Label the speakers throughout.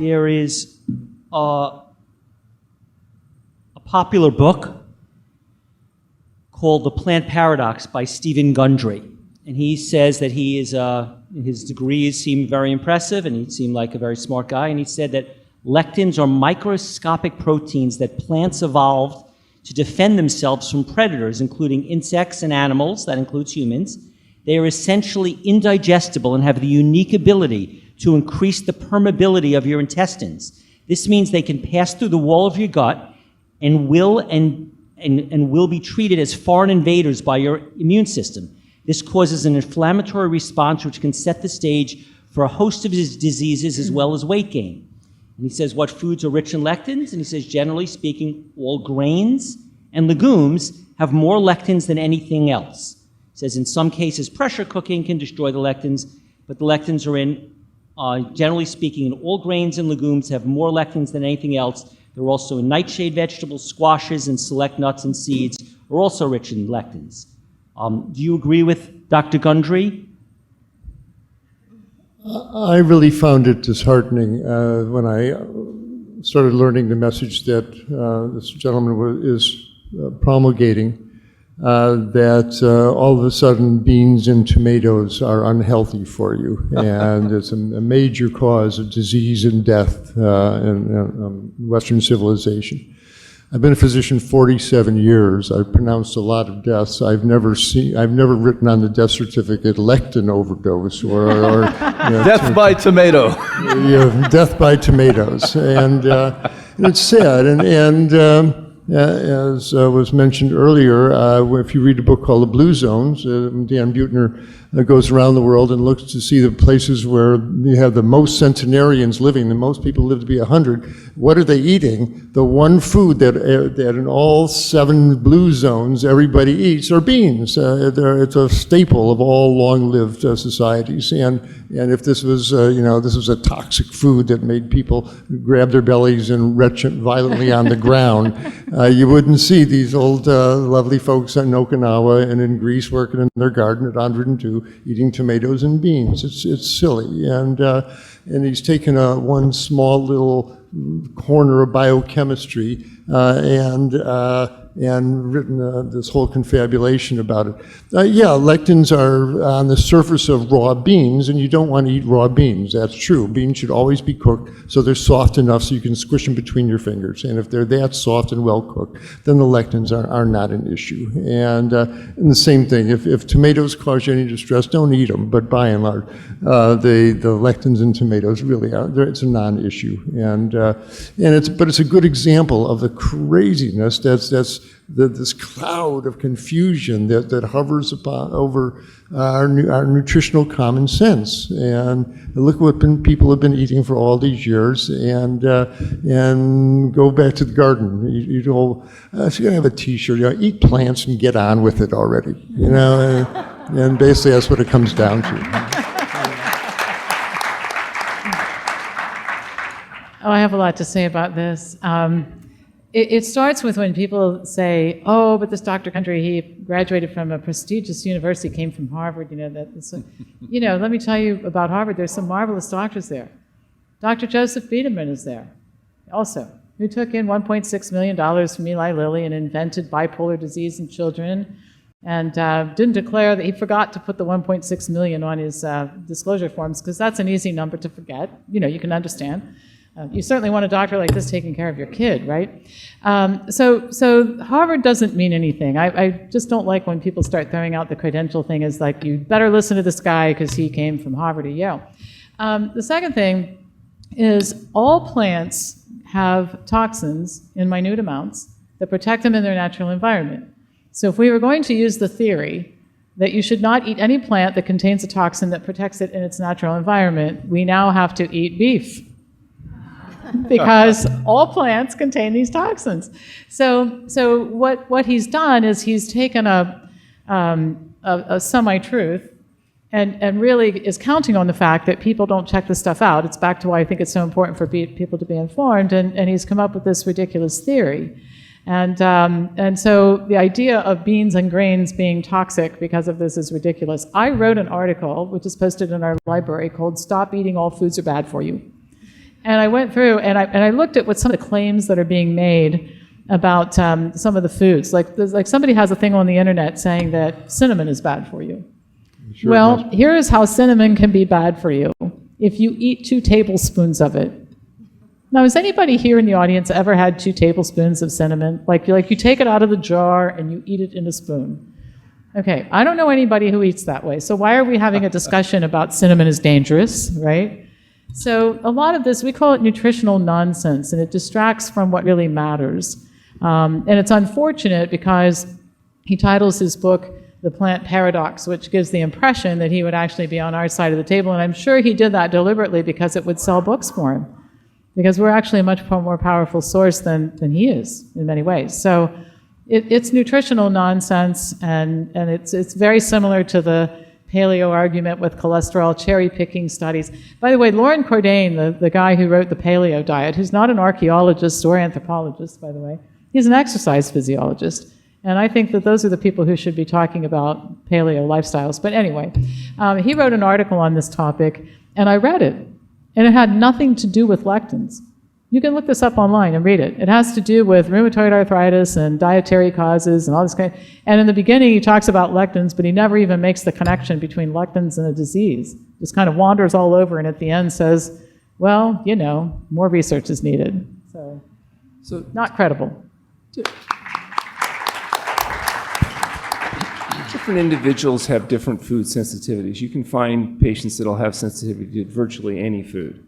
Speaker 1: there is a popular book called The Plant Paradox by Stephen Gundry. And he says that he is, his degrees seem very impressive, and he seemed like a very smart guy. And he said that lectins are microscopic proteins that plants evolved to defend themselves from predators, including insects and animals, that includes humans. They are essentially indigestible and have the unique ability to increase the permeability of your intestines. This means they can pass through the wall of your gut and will be treated as foreign invaders by your immune system. This causes an inflammatory response which can set the stage for a host of diseases as well as weight gain. And he says what foods are rich in lectins, and he says generally speaking all grains and legumes have more lectins than anything else. He says in some cases pressure cooking can destroy the lectins, but the lectins are in, generally speaking, in all grains and legumes have more lectins than anything else. They're also in nightshade vegetables, squashes, and select nuts and seeds are also rich in lectins. Do you agree with Dr. Gundry?
Speaker 2: I really found it disheartening when I started learning the message that this gentleman is promulgating, that all of a sudden beans and tomatoes are unhealthy for you, and it's a major cause of disease and death in Western civilization. I've been a physician 47 years. I've pronounced a lot of deaths. I've never written on the death certificate lectin overdose or
Speaker 3: death by tomato.
Speaker 2: Death by tomatoes, and it's sad. As was mentioned earlier, if you read a book called The Blue Zones, Dan Buettner goes around the world and looks to see the places where you have the most centenarians living, the most people live to be 100. What are they eating? The one food that in all 7 blue zones everybody eats are beans. It's a staple of all long-lived societies. And if this was, this was a toxic food that made people grab their bellies and retch violently on the ground, you wouldn't see these old lovely folks in Okinawa and in Greece working in their garden at 102 eating tomatoes and beans. It's silly. And he's taken one small little corner of biochemistry and written this whole confabulation about it. Lectins are on the surface of raw beans, and you don't want to eat raw beans. That's true. Beans should always be cooked so they're soft enough so you can squish them between your fingers. And if they're that soft and well cooked, then the lectins are not an issue. And the same thing, if tomatoes cause you any distress, don't eat them. But by and large, the lectins in tomatoes really are. It's a non-issue. But it's a good example of the craziness that's this cloud of confusion that hovers over our nutritional common sense. And look what people have been eating for all these years, and go back to the garden. You're going to have a T-shirt, eat plants and get on with it already, and basically that's what it comes down to.
Speaker 4: Oh, I have a lot to say about this. It starts with when people say, "Oh, but this Dr. Gundry, he graduated from a prestigious university, came from Harvard." Let me tell you about Harvard. There's some marvelous doctors there. Dr. Joseph Biederman is there, also, who took in $1.6 million from Eli Lilly and invented bipolar disease in children, and didn't declare that he forgot to put the $1.6 million on his disclosure forms, because that's an easy number to forget. You can understand. You certainly want a doctor like this taking care of your kid, right? So Harvard doesn't mean anything. I just don't like when people start throwing out the credential thing as like, you better listen to this guy because he came from Harvard or Yale. The second thing is all plants have toxins in minute amounts that protect them in their natural environment. So if we were going to use the theory that you should not eat any plant that contains a toxin that protects it in its natural environment, we now have to eat beef. Because all plants contain these toxins. So what he's done is he's taken a semi-truth and really is counting on the fact that people don't check this stuff out. It's back to why I think it's so important for people to be informed, and he's come up with this ridiculous theory. And so the idea of beans and grains being toxic because of this is ridiculous. I wrote an article, which is posted in our library, called "Stop Eating All Foods Are Bad for You." And I went through and I looked at what some of the claims that are being made about some of the foods. Like somebody has a thing on the internet saying that cinnamon is bad for you.
Speaker 2: Sure,
Speaker 4: well, here is how cinnamon can be bad for you if you eat 2 tablespoons of it. Now, has anybody here in the audience ever had 2 tablespoons of cinnamon? Like you take it out of the jar and you eat it in a spoon. Okay, I don't know anybody who eats that way. So why are we having a discussion about cinnamon is dangerous, right? So a lot of this, we call it nutritional nonsense, and it distracts from what really matters. And it's unfortunate because he titles his book The Plant Paradox, which gives the impression that he would actually be on our side of the table. And I'm sure he did that deliberately because it would sell books for him. Because we're actually a much more powerful source than he is in many ways. So it's nutritional nonsense, and it's very similar to the paleo argument with cholesterol cherry-picking studies. By the way, Lauren Cordain, the guy who wrote the paleo diet, who's not an archaeologist or anthropologist, by the way, he's an exercise physiologist. And I think that those are the people who should be talking about paleo lifestyles. But anyway, he wrote an article on this topic, and I read it. And it had nothing to do with lectins. You can look this up online and read it. It has to do with rheumatoid arthritis and dietary causes and all this kind of, and in the beginning he talks about lectins, but he never even makes the connection between lectins and a disease. Just kind of wanders all over, and at the end says, well, you know, more research is needed. So not credible.
Speaker 5: Different individuals have different food sensitivities. You can find patients that will have sensitivity to virtually any food.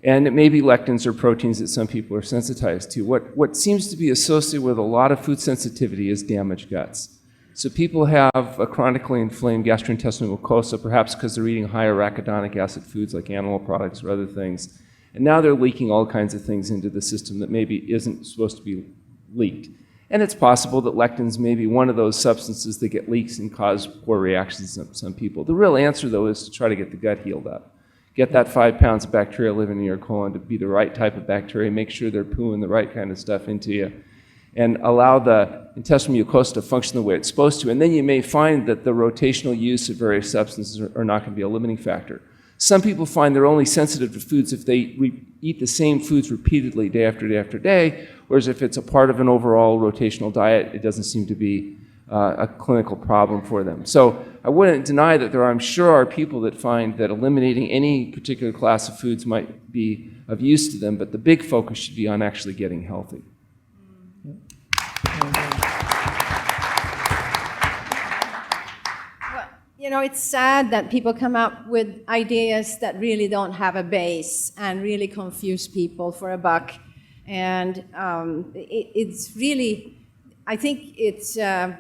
Speaker 5: And it may be lectins or proteins that some people are sensitized to. What seems to be associated with a lot of food sensitivity is damaged guts. So people have a chronically inflamed gastrointestinal mucosa, perhaps because they're eating high arachidonic acid foods like animal products or other things. And now they're leaking all kinds of things into the system that maybe isn't supposed to be leaked. And it's possible that lectins may be one of those substances that get leaks and cause poor reactions in some people. The real answer, though, is to try to get the gut healed up. Get that 5 pounds of bacteria living in your colon to be the right type of bacteria, make sure they're pooing the right kind of stuff into you, and allow the intestinal mucosa to function the way it's supposed to. And then you may find that the rotational use of various substances are not going to be a limiting factor. Some people find they're only sensitive to foods if they eat the same foods repeatedly day after day after day, whereas if it's a part of an overall rotational diet, it doesn't seem to be a clinical problem for them. So I wouldn't deny that I'm sure are people that find that eliminating any particular class of foods might be of use to them, but the big focus should be on actually getting healthy.
Speaker 6: You know, it's sad that people come up with ideas that really don't have a base and really confuse people for a buck. And it's really, I think it's a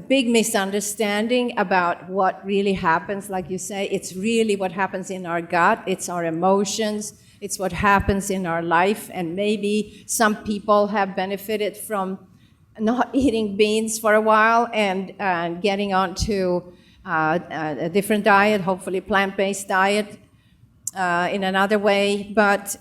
Speaker 6: big misunderstanding about what really happens. Like you say, it's really what happens in our gut, it's our emotions, it's what happens in our life. And maybe some people have benefited from not eating beans for a while and getting onto a different diet, hopefully plant-based diet in another way. But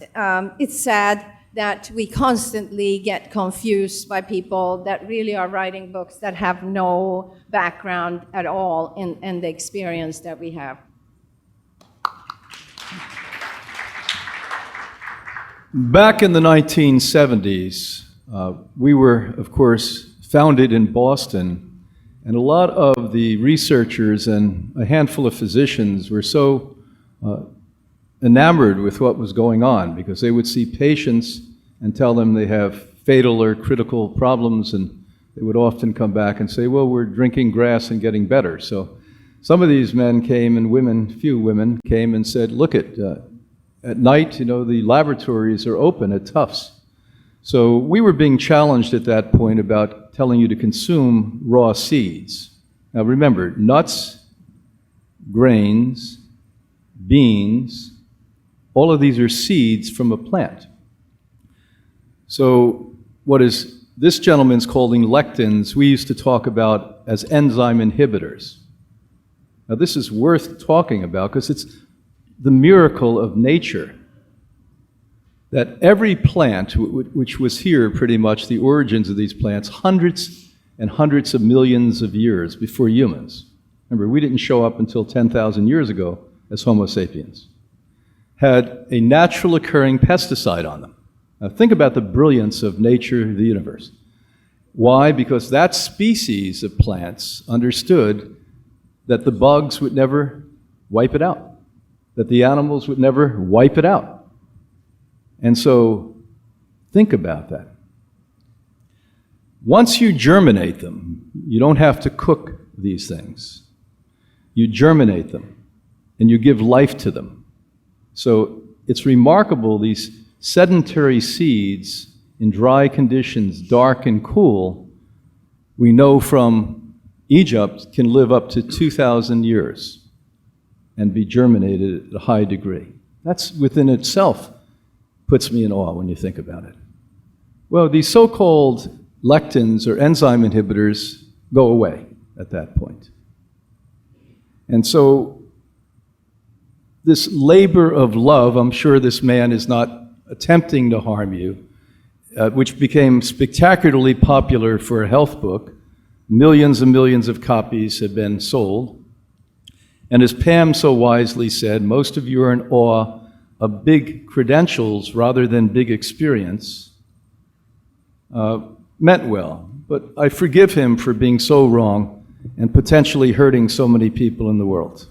Speaker 6: it's sad that we constantly get confused by people that really are writing books that have no background at all in the experience that we have.
Speaker 3: Back in the 1970s, we were, of course, founded in Boston, and a lot of the researchers and a handful of physicians were so enamored with what was going on because they would see patients and tell them they have fatal or critical problems, and they would often come back and say, well, we're drinking grass and getting better. So some of these men came, and women, few women, came and said, look, at night, you know, the laboratories are open at Tufts. So we were being challenged at that point about telling you to consume raw seeds. Now remember, nuts, grains, beans, all of these are seeds from a plant. So what is this gentleman's calling lectins, we used to talk about as enzyme inhibitors. Now this is worth talking about because it's the miracle of nature that every plant, which was here pretty much, the origins of these plants, hundreds and hundreds of millions of years before humans. Remember, we didn't show up until 10,000 years ago as Homo sapiens. had a natural occurring pesticide on them. Now think about the brilliance of nature, the universe. Why? Because that species of plants understood that the bugs would never wipe it out, that the animals would never wipe it out. And so think about that. Once you germinate them, you don't have to cook these things. You germinate them and you give life to them. So it's remarkable, these sedentary seeds in dry conditions, dark and cool, we know from Egypt can live up to 2,000 years and be germinated at a high degree. That's within itself puts me in awe when you think about it. Well, these so-called lectins or enzyme inhibitors go away at that point. And so this labor of love, I'm sure this man is not attempting to harm you, which became spectacularly popular for a health book. Millions and millions of copies have been sold. And as Pam so wisely said, most of you are in awe of big credentials rather than big experience. Meant well, but I forgive him for being so wrong and potentially hurting so many people in the world.